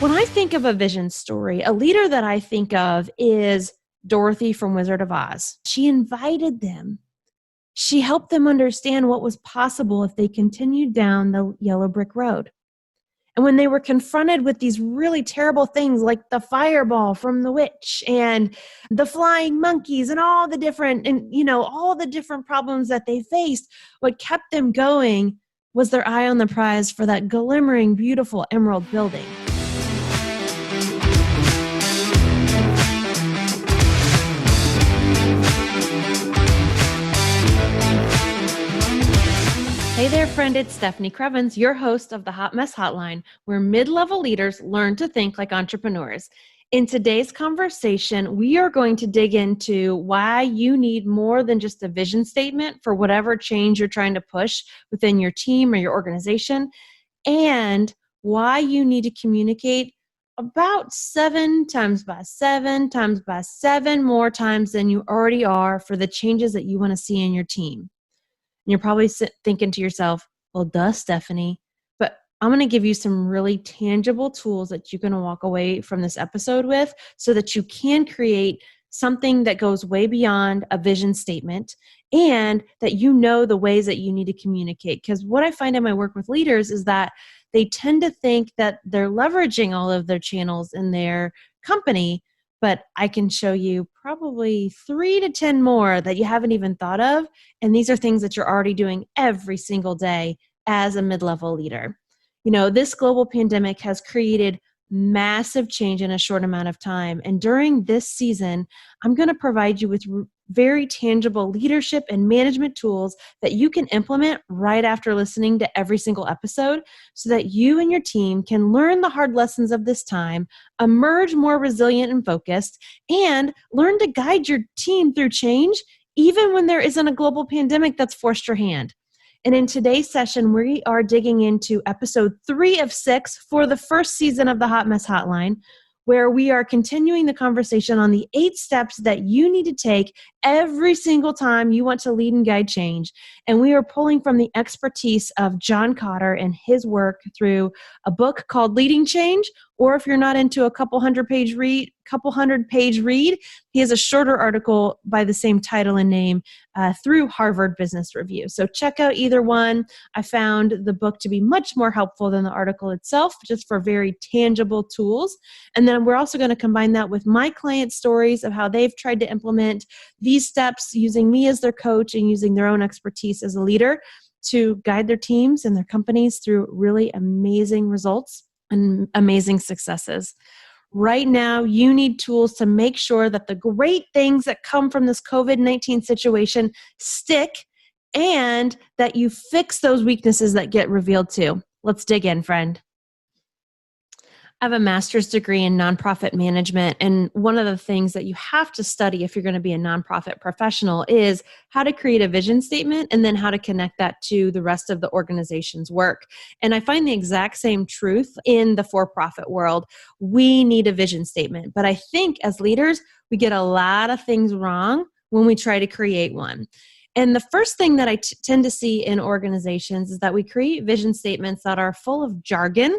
When I think of a vision story, a leader that I think of is Dorothy from Wizard of Oz. She invited them. She helped them understand what was possible if they continued down the yellow brick road. And when they were confronted with these really terrible things like the fireball from the witch and the flying monkeys and all the different problems that they faced, what kept them going was their eye on the prize for that glimmering, beautiful emerald building. Hey there, friend, it's Stefanie Krievins, your host of the Hot Mess Hotline, where mid-level leaders learn to think like entrepreneurs. In today's conversation, we are going to dig into why you need more than just a vision statement for whatever change you're trying to push within your team or your organization, and why you need to communicate about 7 times by 7 times by 7 more times than you already are for the changes that you want to see in your team. And you're probably thinking to yourself, well, duh, Stefanie, but I'm going to give you some really tangible tools that you're going to walk away from this episode with so that you can create something that goes way beyond a vision statement and that you know the ways that you need to communicate. Because what I find in my work with leaders is that they tend to think that they're leveraging all of their channels in their company, but I can show you probably 3 to 10 more that you haven't even thought of. And these are things that you're already doing every single day as a mid-level leader. You know, this global pandemic has created massive change in a short amount of time. And during this season, I'm going to provide you with very tangible leadership and management tools that you can implement right after listening to every single episode so that you and your team can learn the hard lessons of this time, emerge more resilient and focused, and learn to guide your team through change even when there isn't a global pandemic that's forced your hand. And in today's session, we are digging into episode 3 of 6 for the first season of the Hot Mess Hotline, where we are continuing the conversation on the 8 steps that you need to take every single time you want to lead and guide change. And we are pulling from the expertise of John Kotter and his work through a book called Leading Change, or if you're not into a couple hundred page read, he has a shorter article by the same title and name through Harvard Business Review. So check out either one. I found the book to be much more helpful than the article itself, just for very tangible tools. And then we're also going to combine that with my client stories of how they've tried to implement these steps using me as their coach and using their own expertise as a leader to guide their teams and their companies through really amazing results and amazing successes. Right now, you need tools to make sure that the great things that come from this COVID-19 situation stick and that you fix those weaknesses that get revealed too. Let's dig in, friend. I have a master's degree in nonprofit management, and one of the things that you have to study if you're going to be a nonprofit professional is how to create a vision statement and then how to connect that to the rest of the organization's work. And I find the exact same truth in the for-profit world. We need a vision statement, but I think as leaders, we get a lot of things wrong when we try to create one. And the first thing that I tend to see in organizations is that we create vision statements that are full of jargon,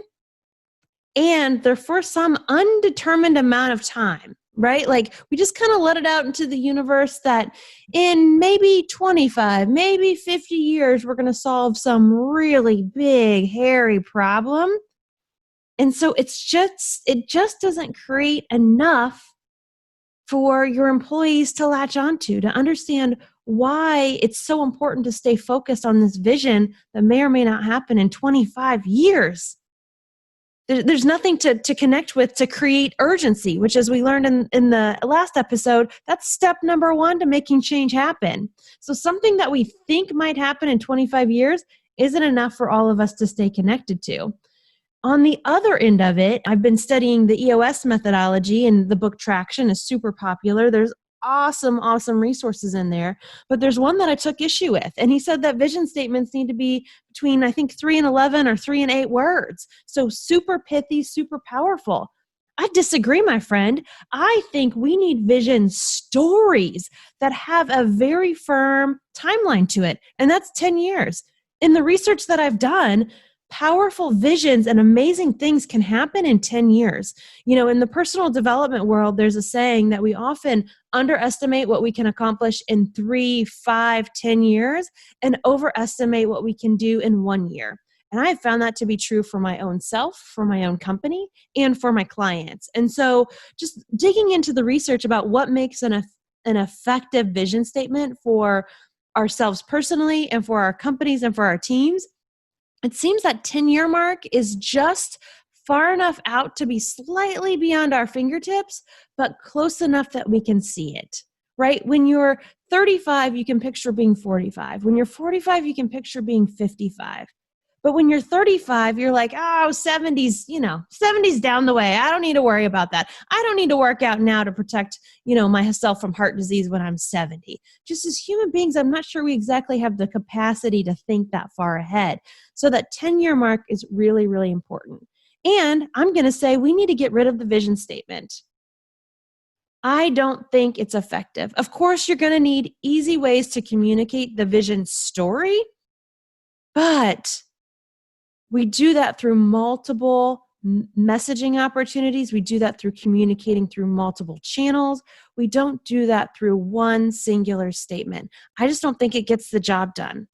and they're for some undetermined amount of time, right? Like we just kind of let it out into the universe that in maybe 25, maybe 50 years, we're going to solve some really big, hairy problem. And so it just doesn't create enough for your employees to latch onto, to understand why it's so important to stay focused on this vision that may or may not happen in 25 years. There's nothing to connect with to create urgency, which, as we learned in the last episode, that's step number 1 to making change happen. So something that we think might happen in 25 years isn't enough for all of us to stay connected to. On the other end of it, I've been studying the EOS methodology, and the book Traction is super popular. There's awesome resources in there, but there's one that I took issue with. And he said that vision statements need to be between, I think, 3 and 11 or 3 and 8 words. So super pithy, super powerful. I disagree, my friend. I think we need vision stories that have a very firm timeline to it, and that's 10 years. In the research that I've done, powerful visions and amazing things can happen in 10 years. In the personal development world, there's a saying that we often underestimate what we can accomplish in 3, 5, 10 years and overestimate what we can do in 1 year. And I have found that to be true for my own self, for my own company, and for my clients. And so just digging into the research about what makes an effective vision statement for ourselves personally and for our companies and for our teams, it seems that 10-year mark is just far enough out to be slightly beyond our fingertips, but close enough that we can see it, right? When you're 35, you can picture being 45. When you're 45, you can picture being 55. But when you're 35, you're like, 70's, 70's down the way. I don't need to worry about that. I don't need to work out now to protect, myself from heart disease when I'm 70. Just as human beings, I'm not sure we exactly have the capacity to think that far ahead. So that 10-year mark is really, really important. And I'm going to say we need to get rid of the vision statement. I don't think it's effective. Of course, you're going to need easy ways to communicate the vision story, but we do that through multiple messaging opportunities. We do that through communicating through multiple channels. We don't do that through one singular statement. I just don't think it gets the job done.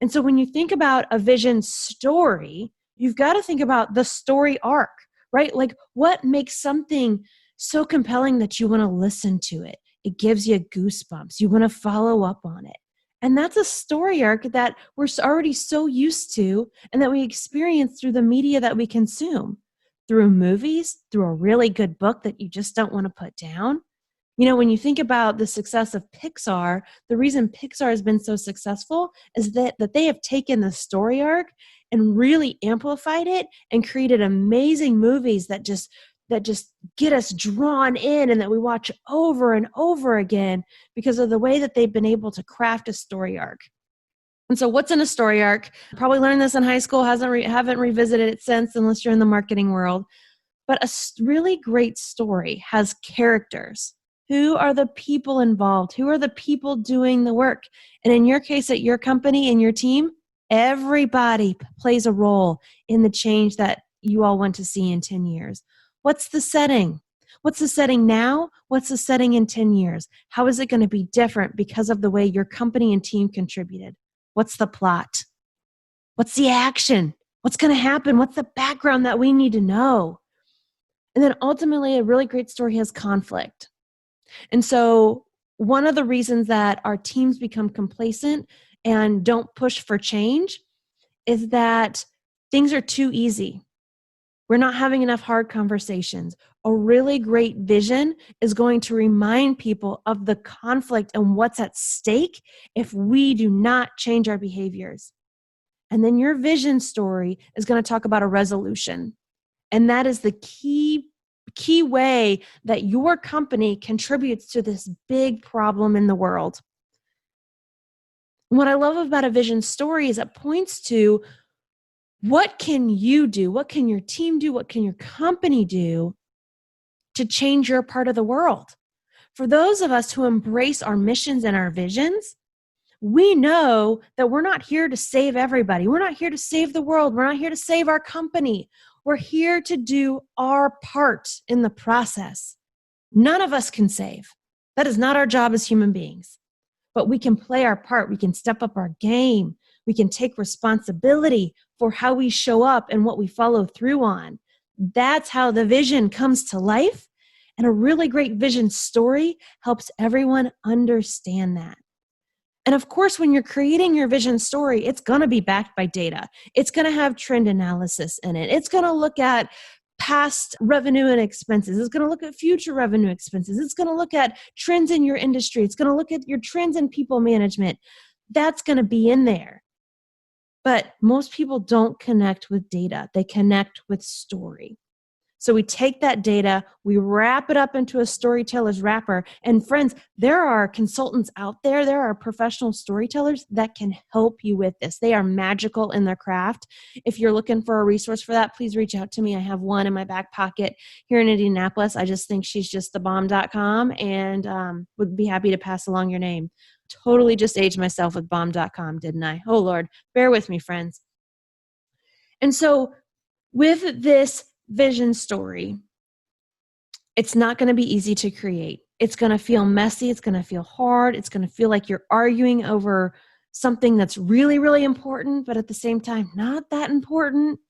And so when you think about a vision story, you've got to think about the story arc, right? Like what makes something so compelling that you want to listen to it? It gives you goosebumps. You want to follow up on it. And that's a story arc that we're already so used to and that we experience through the media that we consume, through movies, through a really good book that you just don't want to put down. When you think about the success of Pixar, the reason Pixar has been so successful is that they have taken the story arc and really amplified it and created amazing movies that just get us drawn in and that we watch over and over again because of the way that they've been able to craft a story arc. And so what's in a story arc? Probably learned this in high school, haven't revisited it since unless you're in the marketing world. But a really great story has characters. Who are the people involved? Who are the people doing the work? And in your case, at your company and your team, everybody plays a role in the change that you all want to see in 10 years. What's the setting? What's the setting now? What's the setting in 10 years? How is it going to be different because of the way your company and team contributed? What's the plot? What's the action? What's going to happen? What's the background that we need to know? And then ultimately, a really great story has conflict. And so one of the reasons that our teams become complacent and don't push for change is that things are too easy. We're not having enough hard conversations. A really great vision is going to remind people of the conflict and what's at stake if we do not change our behaviors. And then your vision story is going to talk about a resolution. And that is the key way that your company contributes to this big problem in the world. What I love about a vision story is it points to what can you do? What can your team do? What can your company do to change your part of the world? For those of us who embrace our missions and our visions, we know that we're not here to save everybody. We're not here to save the world. We're not here to save our company. We're here to do our part in the process. None of us can save. That is not our job as human beings. But we can play our part. We can step up our game. We can take responsibility for how we show up and what we follow through on. That's how the vision comes to life. And a really great vision story helps everyone understand that. And of course, when you're creating your vision story, it's going to be backed by data. It's going to have trend analysis in it. It's going to look at past revenue and expenses. It's going to look at future revenue expenses. It's going to look at trends in your industry. It's going to look at your trends in people management. That's going to be in there. But most people don't connect with data. They connect with story. So we take that data, we wrap it up into a storyteller's wrapper. And friends, there are consultants out there, there are professional storytellers that can help you with this. They are magical in their craft. If you're looking for a resource for that, please reach out to me. I have one in my back pocket here in Indianapolis. I just think she's just thebomb.com and would be happy to pass along your name. Totally just aged myself with bomb.com, didn't I? Oh, Lord, bear with me, friends. And so with this vision story, it's not going to be easy to create. It's going to feel messy. It's going to feel hard. It's going to feel like you're arguing over something that's really, really important, but at the same time, not that important.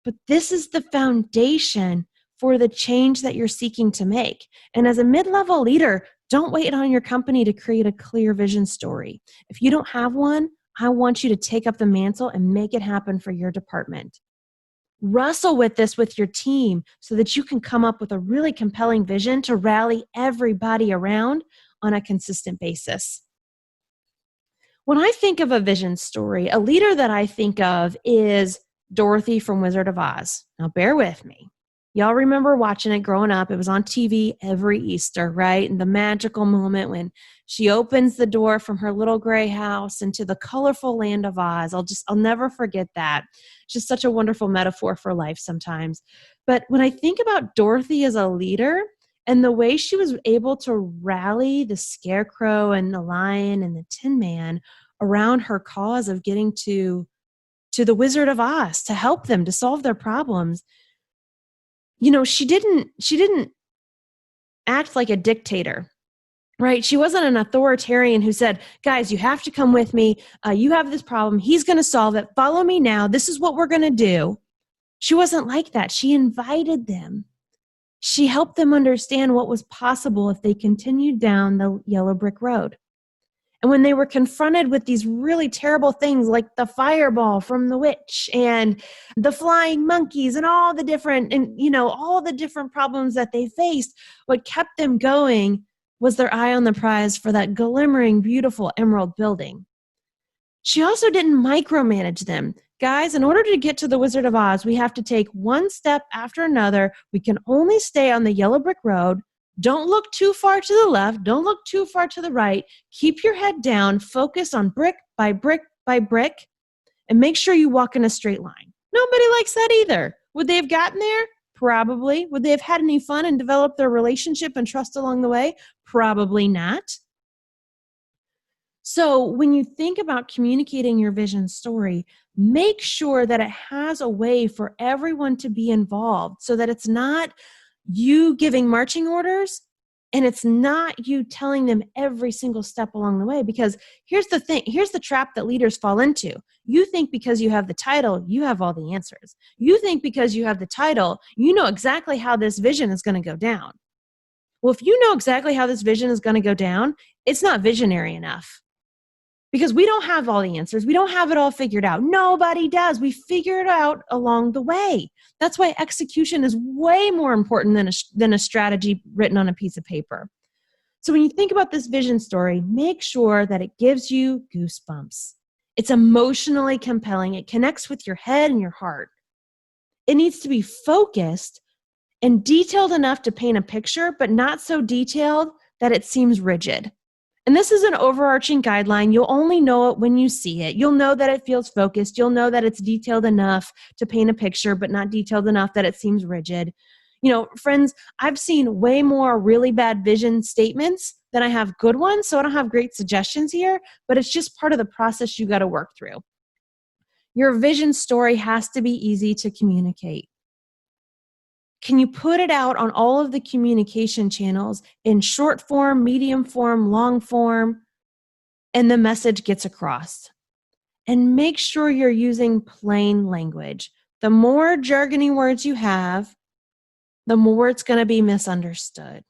But this is the foundation for the change that you're seeking to make. And as a mid-level leader, don't wait on your company to create a clear vision story. If you don't have one, I want you to take up the mantle and make it happen for your department. Wrestle with this with your team so that you can come up with a really compelling vision to rally everybody around on a consistent basis. When I think of a vision story, a leader that I think of is Dorothy from Wizard of Oz. Now, bear with me. Y'all remember watching it growing up. It was on TV every Easter, right? And the magical moment when she opens the door from her little gray house into the colorful land of Oz. I'll never forget that. It's just such a wonderful metaphor for life sometimes. But when I think about Dorothy as a leader and the way she was able to rally the Scarecrow and the Lion and the Tin Man around her cause of getting to the Wizard of Oz to help them, to solve their problems. She didn't act like a dictator, right? She wasn't an authoritarian who said, guys, you have to come with me. You have this problem. He's going to solve it. Follow me now. This is what we're going to do. She wasn't like that. She invited them. She helped them understand what was possible if they continued down the yellow brick road. And when they were confronted with these really terrible things like the fireball from the witch and the flying monkeys and all the different problems that they faced, what kept them going was their eye on the prize for that glimmering, beautiful emerald building. She also didn't micromanage them. Guys, in order to get to the Wizard of Oz, we have to take one step after another. We can only stay on the yellow brick road. Don't look too far to the left. Don't look too far to the right. Keep your head down. Focus on brick by brick by brick. And make sure you walk in a straight line. Nobody likes that either. Would they have gotten there? Probably. Would they have had any fun and developed their relationship and trust along the way? Probably not. So when you think about communicating your vision story, make sure that it has a way for everyone to be involved so that it's not you giving marching orders and it's not you telling them every single step along the way. Because here's the thing, here's the trap that leaders fall into. You think because you have the title, you have all the answers. You think because you have the title, you know exactly how this vision is going to go down. Well, if you know exactly how this vision is going to go down, it's not visionary enough. Because we don't have all the answers. We don't have it all figured out. Nobody does. We figure it out along the way. That's why execution is way more important than a strategy written on a piece of paper. So when you think about this vision story, make sure that it gives you goosebumps. It's emotionally compelling. It connects with your head and your heart. It needs to be focused and detailed enough to paint a picture, but not so detailed that it seems rigid. And this is an overarching guideline. You'll only know it when you see it. You'll know that it feels focused. You'll know that it's detailed enough to paint a picture, but not detailed enough that it seems rigid. Friends, I've seen way more really bad vision statements than I have good ones, so I don't have great suggestions here, but it's just part of the process you got to work through. Your vision story has to be easy to communicate. Can you put it out on all of the communication channels in short form, medium form, long form, and the message gets across? And make sure you're using plain language. The more jargony words you have, the more it's going to be misunderstood.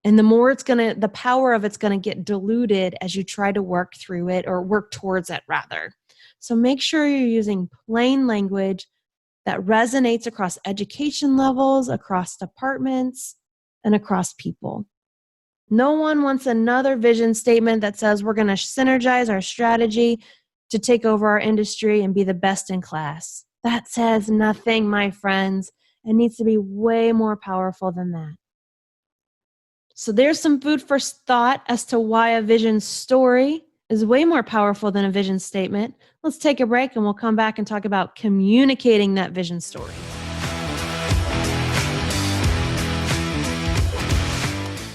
And the more the power of it's going to get diluted as you try to work through it or work towards it rather. So make sure you're using plain language that resonates across education levels, across departments, and across people. No one wants another vision statement that says we're going to synergize our strategy to take over our industry and be the best in class. That says nothing, my friends. It needs to be way more powerful than that. So there's some food for thought as to why a vision story is way more powerful than a vision statement. Let's take a break and we'll come back and talk about communicating that vision story.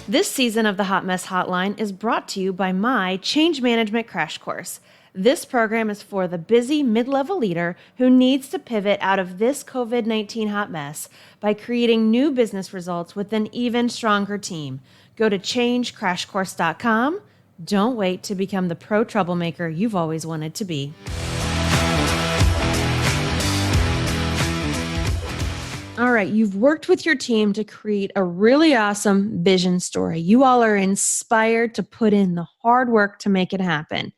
This season of the Hot Mess Hotline is brought to you by my Change Management Crash Course. This program is for the busy mid-level leader who needs to pivot out of this COVID-19 hot mess by creating new business results with an even stronger team. Go to changecrashcourse.com. Don't wait to become the pro troublemaker you've always wanted to be. All right, you've worked with your team to create a really awesome vision story. You all are inspired to put in the hard work to make it happen.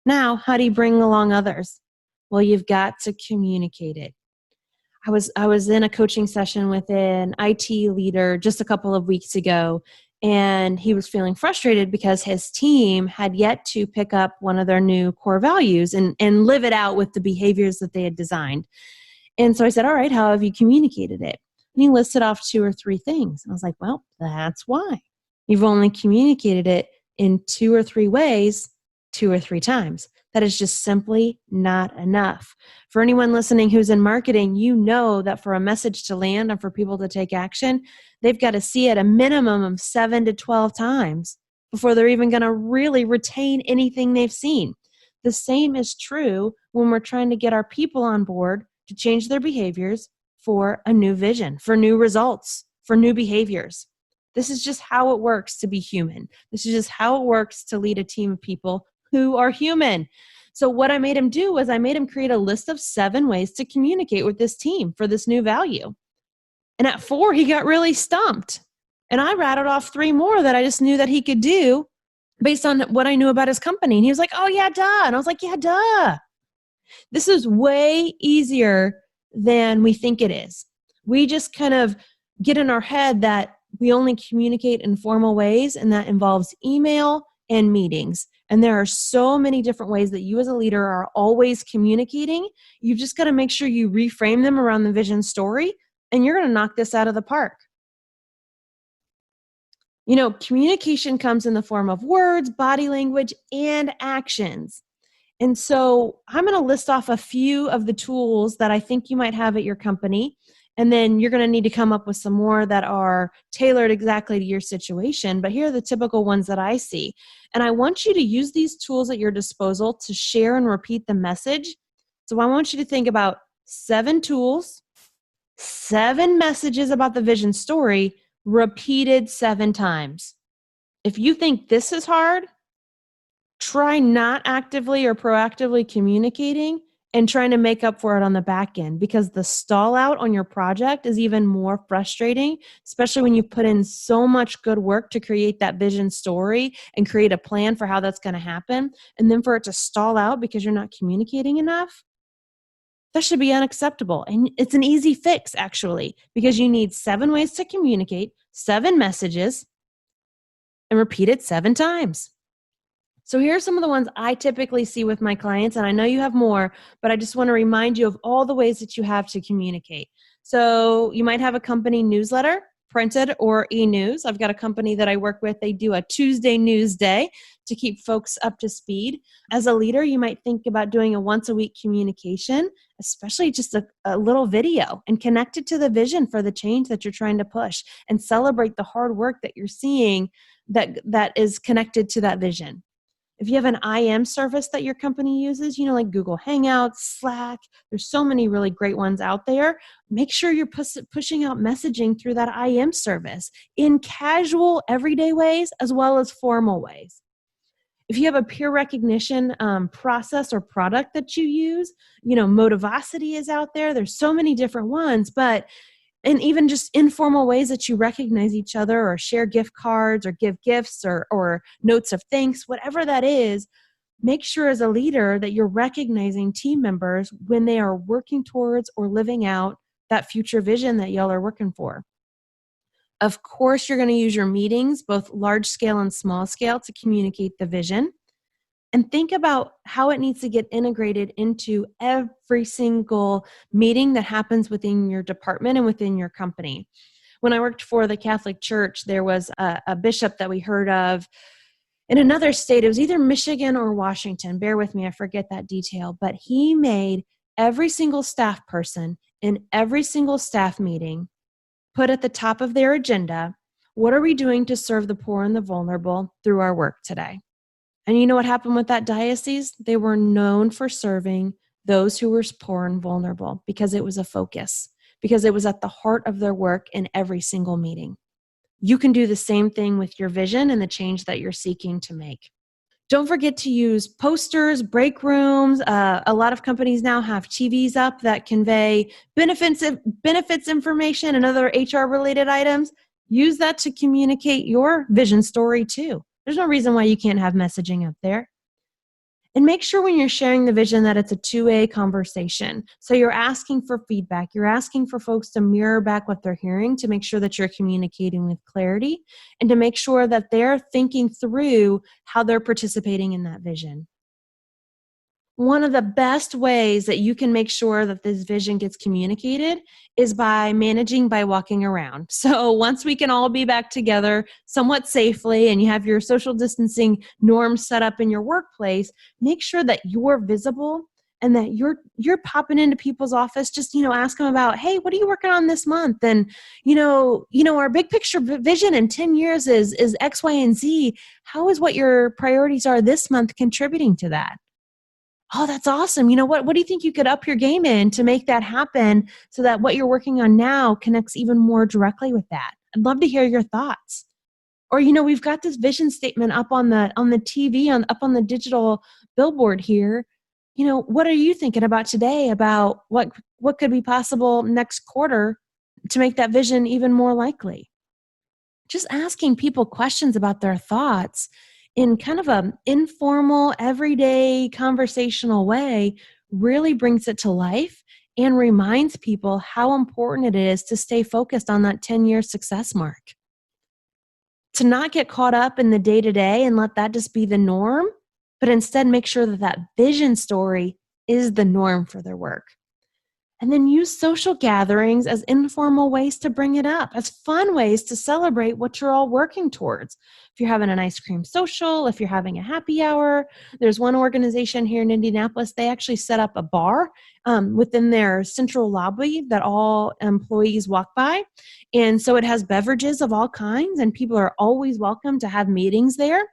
Now, how do you bring along others? Well, you've got to communicate it. I was in a coaching session with an IT leader just a couple of weeks ago, and he was feeling frustrated because his team had yet to pick up one of their new core values and live it out with the behaviors that they had designed. And so I said, all right, how have you communicated it? And he listed off 2 or 3 things. And I was like, well, that's why. You've only communicated it in 2 or 3 ways, 2 or 3 times. That is just simply not enough. For anyone listening who's in marketing, you know that for a message to land and for people to take action, they've got to see it a minimum of 7 to 12 times before they're even going to really retain anything they've seen. The same is true when we're trying to get our people on board to change their behaviors for a new vision, for new results, for new behaviors. This is just how it works to be human. This is just how it works to lead a team of people who are human. So what I made him do was I made him create a list of 7 ways to communicate with this team for this new value. And at 4, he got really stumped. And I rattled off 3 more that I just knew that he could do based on what I knew about his company. And he was like, oh yeah, duh. And I was like, yeah, duh. This is way easier than we think it is. We just kind of get in our head that we only communicate in formal ways, and that involves email and meetings. And there are so many different ways that you as a leader are always communicating. You've just got to make sure you reframe them around the vision story, and you're going to knock this out of the park. You know, communication comes in the form of words, body language, and actions. And so I'm going to list off a few of the tools that I think you might have at your company. And then you're going to need to come up with some more that are tailored exactly to your situation. But here are the typical ones that I see. And I want you to use these tools at your disposal to share and repeat the message. So I want you to think about 7 tools, 7 messages about the vision story, repeated 7 times. If you think this is hard, try not actively or proactively communicating and trying to make up for it on the back end, because the stall out on your project is even more frustrating, especially when you put in so much good work to create that vision story and create a plan for how that's going to happen. And then for it to stall out because you're not communicating enough, that should be unacceptable. And it's an easy fix, actually, because you need 7 ways to communicate, 7 messages, and repeat it 7 times. So here are some of the ones I typically see with my clients, and I know you have more, but I just want to remind you of all the ways that you have to communicate. So you might have a company newsletter, printed or e-news. I've got a company that I work with. They do a Tuesday news day to keep folks up to speed. As a leader, you might think about doing a once-a-week communication, especially just a little video, and connect it to the vision for the change that you're trying to push, and celebrate the hard work that you're seeing that is connected to that vision. If you have an IM service that your company uses, you know, like Google Hangouts, Slack, there's so many really great ones out there. Make sure you're pushing out messaging through that IM service in casual, everyday ways as well as formal ways. If you have a peer recognition process or product that you use, you know, Motivosity is out there. There's so many different ones, and even just informal ways that you recognize each other or share gift cards or give gifts or notes of thanks, whatever that is, make sure as a leader that you're recognizing team members when they are working towards or living out that future vision that y'all are working for. Of course, you're going to use your meetings, both large scale and small scale, to communicate the vision. And think about how it needs to get integrated into every single meeting that happens within your department and within your company. When I worked for the Catholic Church, there was a bishop that we heard of in another state. It was either Michigan or Washington. Bear with me, I forget that detail. But he made every single staff person in every single staff meeting put at the top of their agenda, what are we doing to serve the poor and the vulnerable through our work today? And you know what happened with that diocese? They were known for serving those who were poor and vulnerable because it was a focus, because it was at the heart of their work in every single meeting. You can do the same thing with your vision and the change that you're seeking to make. Don't forget to use posters, break rooms. A lot of companies now have TVs up that convey benefits information and other HR related items. Use that to communicate your vision story too. There's no reason why you can't have messaging up there. And make sure when you're sharing the vision that it's a two-way conversation. So you're asking for feedback. You're asking for folks to mirror back what they're hearing to make sure that you're communicating with clarity and to make sure that they're thinking through how they're participating in that vision. One of the best ways that you can make sure that this vision gets communicated is by managing by walking around. So once we can all be back together somewhat safely and you have your social distancing norms set up in your workplace, make sure that you're visible and that you're popping into people's office. Just, ask them about, hey, what are you working on this month? And, our big picture vision in 10 years is X, Y, and Z. How is what your priorities are this month contributing to that? Oh, that's awesome. You know what do you think you could up your game in to make that happen so that what you're working on now connects even more directly with that? I'd love to hear your thoughts. Or, we've got this vision statement up on the TV, up on the digital billboard here. What are you thinking about today about what could be possible next quarter to make that vision even more likely? Just asking people questions about their thoughts in kind of an informal, everyday, conversational way really brings it to life and reminds people how important it is to stay focused on that 10-year success mark. To not get caught up in the day-to-day and let that just be the norm, but instead make sure that that vision story is the norm for their work. And then use social gatherings as informal ways to bring it up, as fun ways to celebrate what you're all working towards. If you're having an ice cream social, if you're having a happy hour, there's one organization here in Indianapolis, they actually set up a bar within their central lobby that all employees walk by. And so it has beverages of all kinds, and people are always welcome to have meetings there.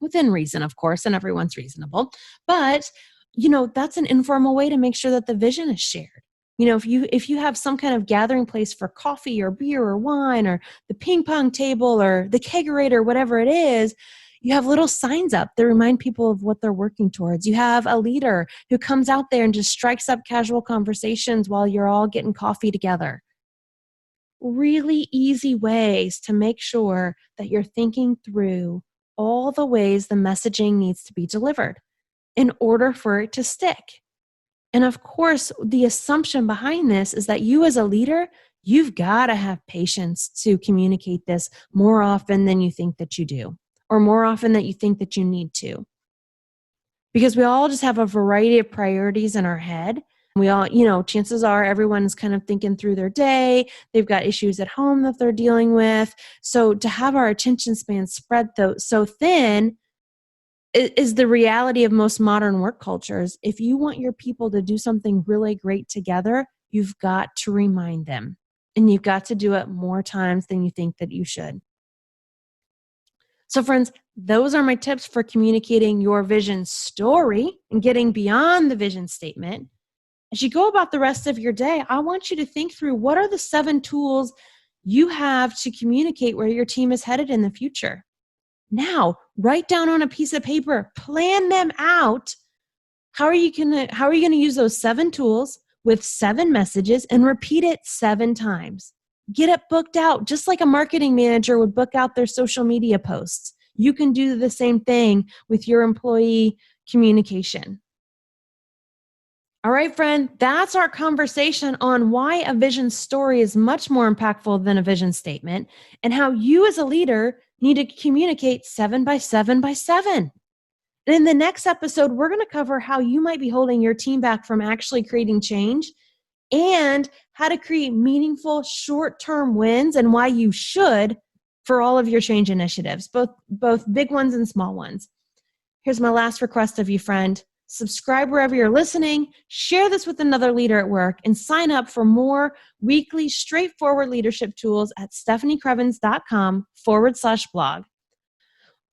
Within reason, of course, and everyone's reasonable. But that's an informal way to make sure that the vision is shared. If you have some kind of gathering place for coffee or beer or wine or the ping pong table or the kegerator, whatever it is, you have little signs up that remind people of what they're working towards. You have a leader who comes out there and just strikes up casual conversations while you're all getting coffee together. Really easy ways to make sure that you're thinking through all the ways the messaging needs to be delivered in order for it to stick. And of course, the assumption behind this is that you as a leader, you've got to have patience to communicate this more often than you think that you do, or more often than you think that you need to. Because we all just have a variety of priorities in our head. We all, chances are everyone's kind of thinking through their day. They've got issues at home that they're dealing with. So to have our attention span spread so thin is the reality of most modern work cultures. If you want your people to do something really great together, you've got to remind them. And you've got to do it more times than you think that you should. So friends, those are my tips for communicating your vision story and getting beyond the vision statement. As you go about the rest of your day, I want you to think through what are the 7 tools you have to communicate where your team is headed in the future. Now, write down on a piece of paper, plan them out. How are you going to use those 7 tools with 7 messages and repeat it 7 times? Get it booked out, just like a marketing manager would book out their social media posts. You can do the same thing with your employee communication. All right, friend, that's our conversation on why a vision story is much more impactful than a vision statement and how you as a leader need to communicate 7 by 7 by 7. And in the next episode, we're going to cover how you might be holding your team back from actually creating change and how to create meaningful short-term wins and why you should for all of your change initiatives, both big ones and small ones. Here's my last request of you, friend. Subscribe wherever you're listening, share this with another leader at work, and sign up for more weekly straightforward leadership tools at stefaniekrievins.com/blog.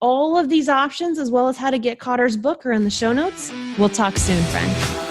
All of these options, as well as how to get Kotter's book, are in the show notes. We'll talk soon, friend.